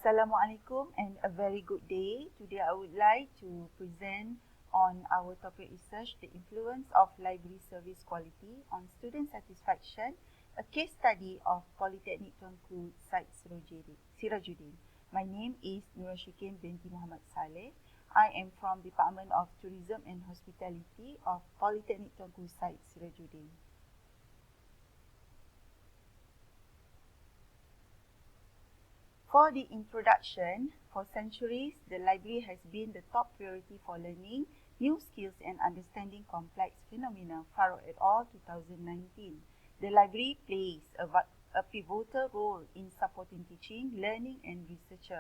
Assalamualaikum and a very good day. Today I would like to present on our topic research, the influence of library service quality on student satisfaction, a case study of Politeknik Tuanku, Syed Sirajuddin. My name is Nurasyikin binti Muhammad Salleh. I am from Department of Tourism and Hospitality of Politeknik Tuanku, Syed Sirajuddin. For the introduction, for centuries, the library has been the top priority for learning new skills and understanding complex phenomena. Farouk et al. 2019. The library plays a pivotal role in supporting teaching, learning, and research,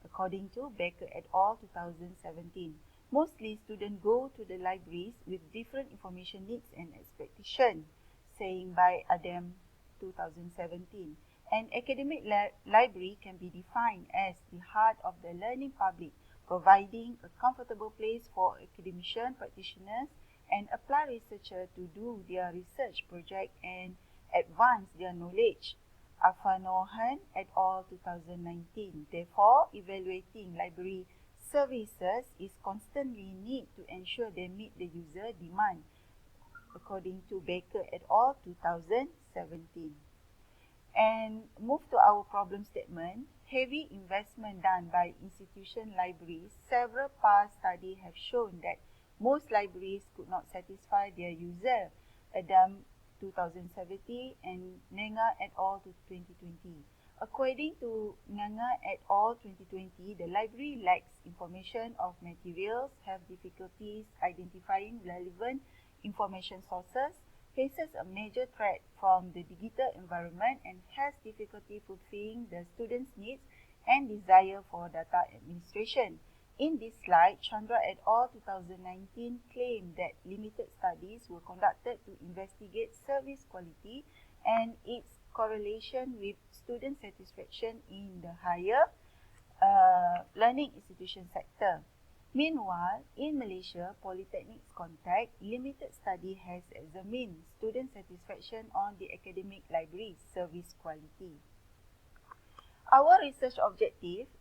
according to Becker et al. 2017. Mostly, students go to the libraries with different information needs and expectations, saying by Adam 2017. An academic library can be defined as the heart of the learning public, providing a comfortable place for academician practitioners and applied researchers to do their research project and advance their knowledge. Afanohan et al. 2019. Therefore, evaluating library services is constantly need to ensure they meet the user demand, according to Baker et al. 2017. And move to our problem statement. Heavy investment done by institution libraries. Several past studies have shown that most libraries could not satisfy their user. Adam 2017 and Nenga et al. 2020. According to Nenga et al. 2020, the library lacks information of materials, have difficulties identifying relevant information sources, faces a major threat from the digital environment, and has difficulty fulfilling the students' needs and desire for data administration. In this slide, Chandra et al. 2019 claimed that limited studies were conducted to investigate service quality and its correlation with student satisfaction in the higher learning institution sector. Meanwhile, in Malaysia, Politeknik's contact limited study has examined student satisfaction on the academic library service quality. Our research objective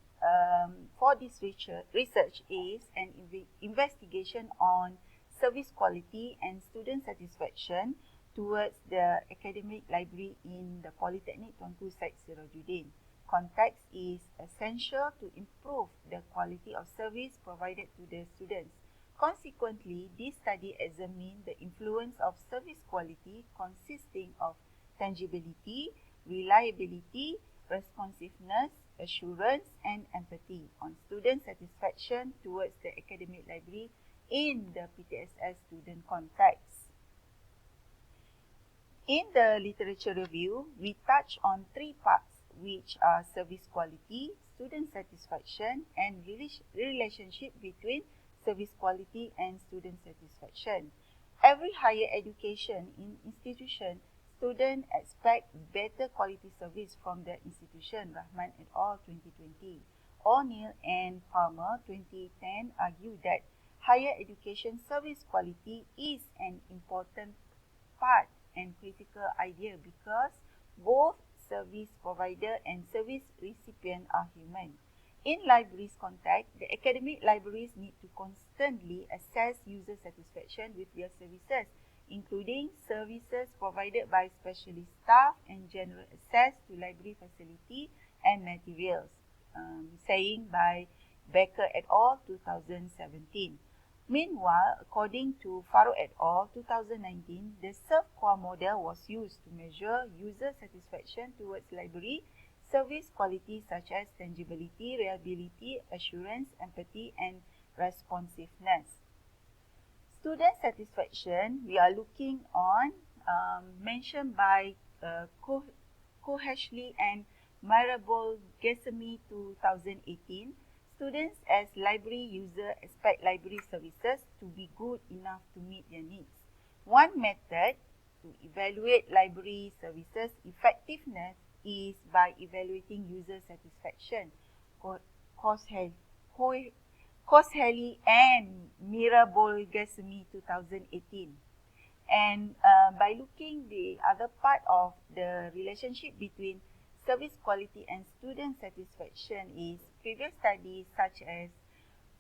for this research is an investigation on service quality and student satisfaction towards the academic library in the Politeknik Tuanku Syed Sirajuddin. Context is essential to improve the quality of service provided to the students. Consequently, this study examined the influence of service quality consisting of tangibility, reliability, responsiveness, assurance, and empathy on student satisfaction towards the academic library in the PTSS student context. In the literature review, we touch on three parts, which are service quality, student satisfaction, and relationship between service quality and student satisfaction. Every higher education institution, students expect better quality service from the institution. Rahman et al. 2020. O'Neill and Palmer 2010 argue that higher education service quality is an important part and critical idea because both service provider and service recipient are human. In libraries context, the academic libraries need to constantly assess user satisfaction with their services, including services provided by specialist staff and general access to library facility and materials, saying by Becker et al. 2017. Meanwhile, according to Farouk et al. 2019, the SERV-QUA model was used to measure user satisfaction towards library service quality such as tangibility, reliability, assurance, empathy, and responsiveness. Student satisfaction, we are looking on, mentioned by Koheshley and Marable-Gesami 2018. Students as library users expect library services to be good enough to meet their needs. One method to evaluate library services effectiveness is by evaluating user satisfaction. Koheshley and Marable-Gesami 2018. And by looking the other part of the relationship between service quality and student satisfaction is previous studies such as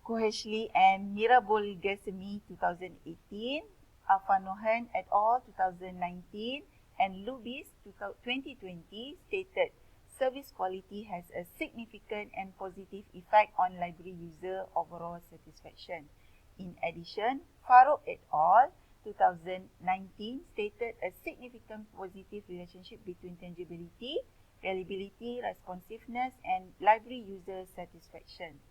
Kohesley and Mirabolgesemi 2018, Afanohan et al. 2019, and Lubis 2020 stated service quality has a significant and positive effect on library user overall satisfaction. In addition, Farouk et al. 2019 stated a significant positive relationship between tangibility, reliability, responsiveness, and library user satisfaction.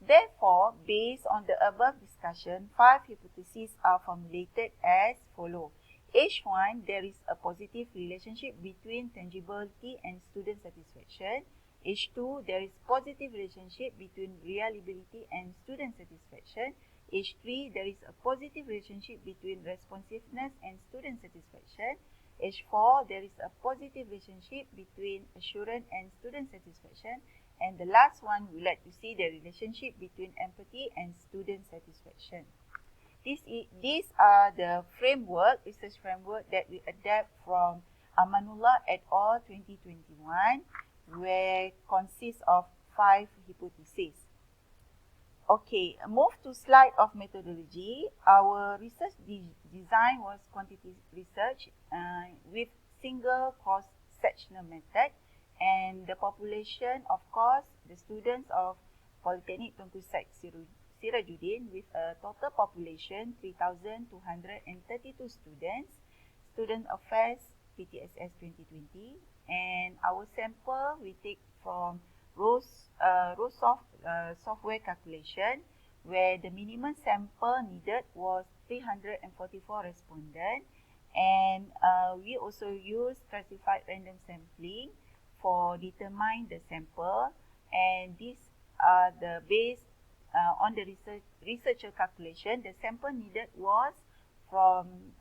Therefore, based on the above discussion, 5 hypotheses are formulated as follows. H1, there is a positive relationship between tangibility and student satisfaction. H2, there is positive relationship between reliability and student satisfaction. H3, there is a positive relationship between responsiveness and student satisfaction. H4, there is a positive relationship between assurance and student satisfaction. And the last one, we like to see the relationship between empathy and student satisfaction. These are the research framework that we adapt from Amanullah et al. 2021, where consists of 5 hypotheses. Okay, move to slide of methodology. Our research design was quantitative research with single cross-sectional method, and the population, of course, the students of Politeknik Tuanku Sirajuddin with a total population 3,232 students, Student Affairs PTSS 2020, and our sample we take from software calculation, where the minimum sample needed was 344 respondents, and we also use stratified random sampling for determine the sample, and these are the based on the researcher calculation. The sample needed was from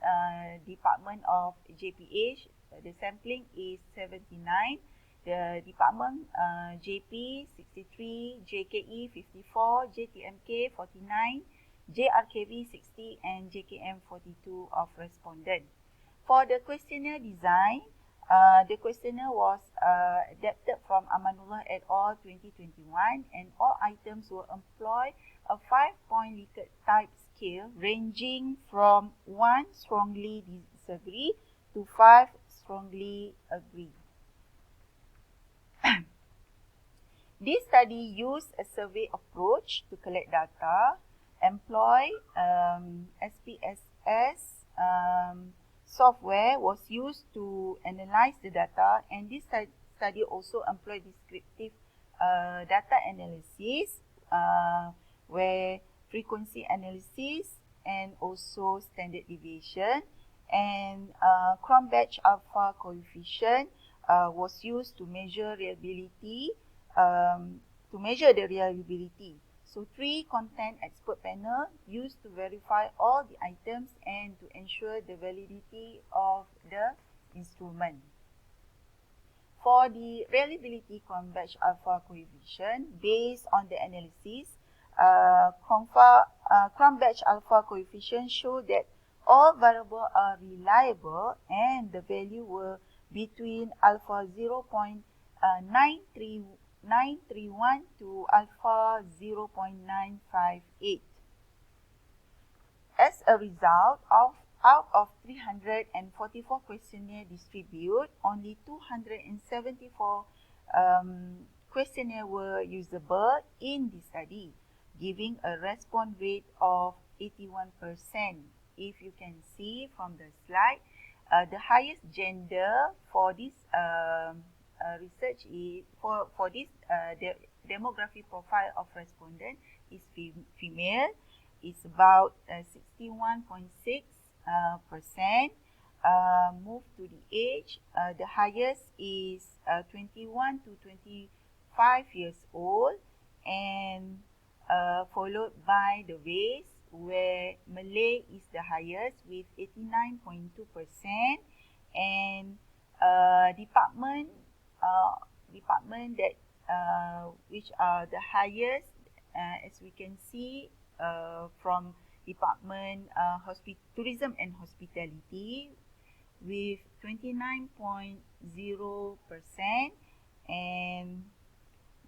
Department of JPH. The sampling is 79. The department JP 63, JKE 54, JTMK 49, JRKV 60, and JKM 42 of respondent. For the questionnaire design, the questionnaire was adapted from Amanullah et al. 2021, and all items will employ a 5-point Likert type scale ranging from 1 strongly disagree to 5 strongly agree. This study used a survey approach to collect data, employ SPSS software was used to analyze the data, and this study also employed descriptive data analysis where frequency analysis and also standard deviation, and Cronbach alpha coefficient was used to measure reliability, the reliability. So 3 content expert panel used to verify all the items and to ensure the validity of the instrument. For the reliability Cronbach alpha coefficient, based on the analysis, Cronbach alpha coefficient show that all variables are reliable and the value were between alpha 0.931 to alpha 0.958. As a result, out of 344 questionnaire distributed, only 274 questionnaire were usable in the study, giving a response rate of 81%. If you can see from the slide, the highest gender for this research is for this demographic profile of respondent is female. It's about 61.6%. Move to the age, the highest is 21 to 25 years old, and followed by the race, where Malay is the highest with 89.2%, and department that which are the highest, as we can see from department tourism and hospitality with 29.0%, and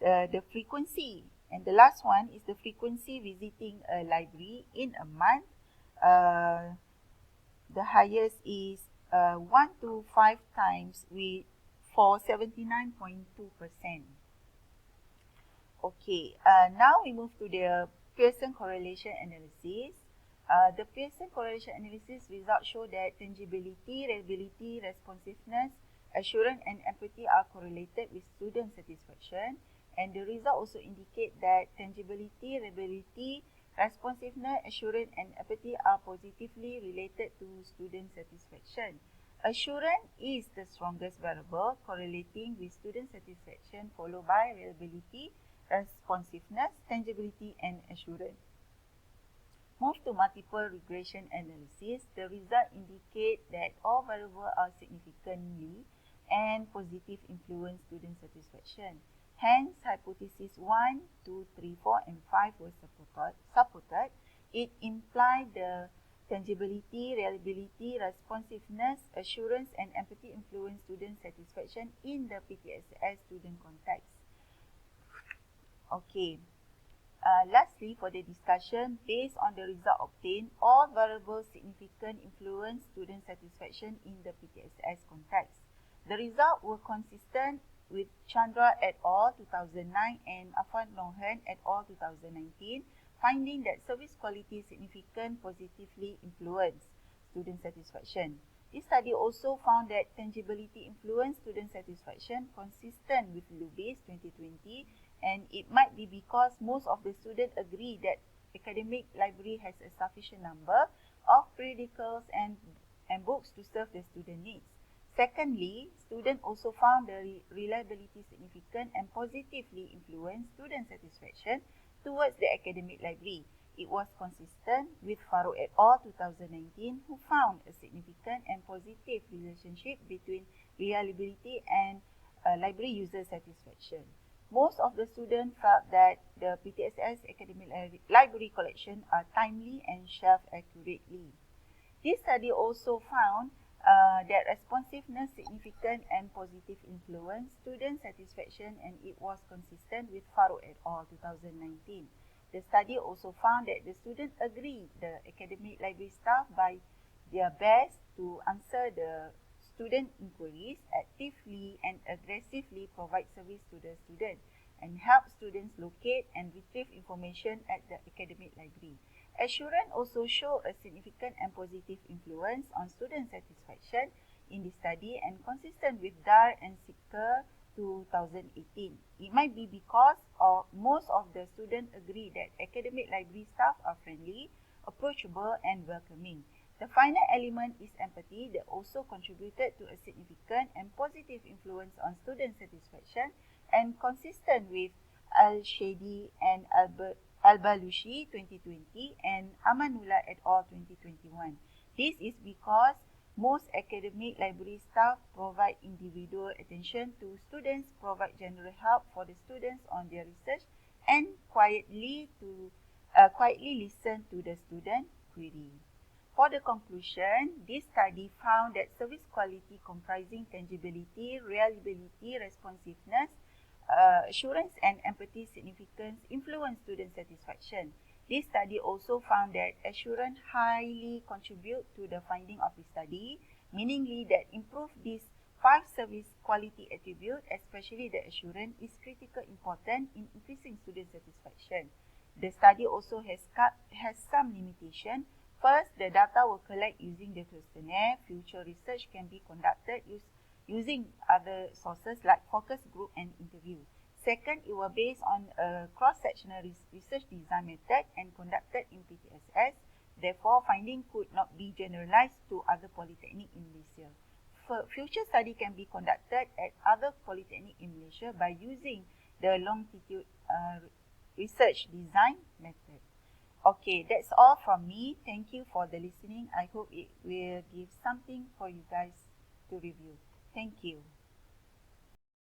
the frequency. And the last one is the frequency visiting a library in a month. The highest is 1 to 5 times for 79.2%. Okay, now we move to the Pearson correlation analysis. The Pearson correlation analysis results show that tangibility, reliability, responsiveness, assurance, and empathy are correlated with student satisfaction. And the result also indicate that tangibility, reliability, responsiveness, assurance, and empathy are positively related to student satisfaction. Assurance is the strongest variable correlating with student satisfaction, followed by reliability, responsiveness, tangibility, and assurance. Move to multiple regression analysis. The result indicate that all variables are significantly and positive influence student satisfaction. Hence, hypothesis 1, 2, 3, 4, and 5 were supported. It implied the tangibility, reliability, responsiveness, assurance, and empathy influence student satisfaction in the PTSS student context. Okay. Lastly, for the discussion, based on the result obtained, all variables significant influence student satisfaction in the PTSS context. The results were consistent with Chandra et al. 2009 and Afan Nohan et al. 2019, finding that service quality significant positively influence student satisfaction. This study also found that tangibility influenced student satisfaction consistent with Lubis 2020, and it might be because most of the students agree that academic library has a sufficient number of periodicals and books to serve the student needs. Secondly, students also found the reliability significant and positively influenced student satisfaction towards the academic library. It was consistent with Farouk et al. 2019, who found a significant and positive relationship between reliability and library user satisfaction. Most of the students felt that the PTSS academic library collection are timely and shelved accurately. This study also found that responsiveness significant and positive influence student satisfaction, and it was consistent with Farouk et al. 2019. The study also found that the students agree the academic library staff by their best to answer the student inquiries, actively and aggressively provide service to the student, and help students locate and retrieve information at the academic library. Assurance also showed a significant and positive influence on student satisfaction in the study and consistent with Dar and Sikka 2018. It might be because most of the students agree that academic library staff are friendly, approachable, and welcoming. The final element is empathy that also contributed to a significant and positive influence on student satisfaction and consistent with Al-Shady and Al-Balushi 2020 and Amanullah et al. 2021. This is because most academic library staff provide individual attention to students, provide general help for the students on their research, and quietly listen to the student query. For the conclusion, this study found that service quality comprising tangibility, reliability, responsiveness, assurance, and empathy significance influence student satisfaction. This study also found that assurance highly contribute to the finding of the study, meaningly that improve these 5 service quality attributes, especially the assurance, is critically important in increasing student satisfaction. The study also has some limitation. First, the data were collected using the questionnaire. Future research can be conducted using other sources like focus group and interview. Second, it was based on a cross-sectional research design method and conducted in PTSS. Therefore, finding could not be generalized to other polytechnic in Malaysia. Future study can be conducted at other polytechnic in Malaysia by using the longitude research design method. Okay, that's all from me. Thank you for the listening. I hope it will give something for you guys to review. Thank you.